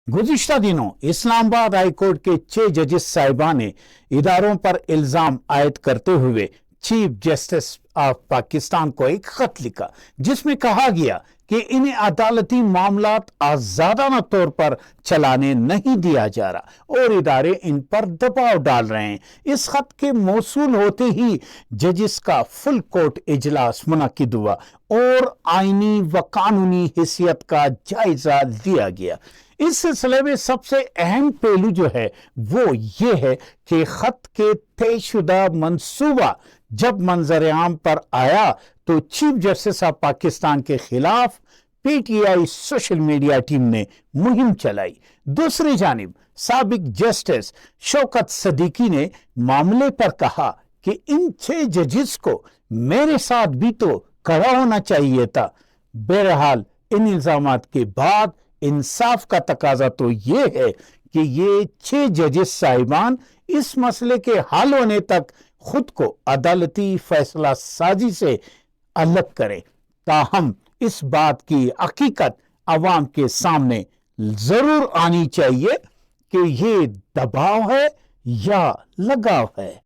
गुज़िश्ता दिनों Islamabad high court के 6 जजेस साहिबान ने इदारों पर इल्जाम आयद करते हुए चीफ जस्टिस ऑफ पाकिस्तान को एक खत लिखा, जिसमें कहा गया कि इन्हें अदालती मामलात आजादाना तौर पर चलाने नहीं दिया जा रहा और इदारे इन पर दबाव डाल रहे हैं। इस खत के मौसूल होते ही जजेस का फुल कोर्ट इजलास मुनक्किद हुआ और आईनी व कानूनी हैसियत का जायजा लिया गया। इस सिलसिले में सबसे अहम पहलू जो है वो ये है कि खत के तयशुदा मंसूबा जब मंजर आम पर आया तो चीफ जस्टिस ऑफ पाकिस्तान के खिलाफ पीटीआई सोशल मीडिया टीम ने मुहिम चलाई। दूसरी जानिब साबिक जस्टिस शौकत सदीकी ने मामले पर कहा कि इन 6 जजेस को मेरे साथ भी तो खड़ा होना चाहिए था। बहरहाल इन इल्जामात के बाद इंसाफ का तकाजा तो ये है कि ये 6 जजेस साहिबान इस मसले के हल होने तक खुद को अदालती फैसला साजी से अलग करें। ताहम इस बात की हकीकत अवाम के सामने जरूर आनी चाहिए कि ये दबाव है या लगाव है।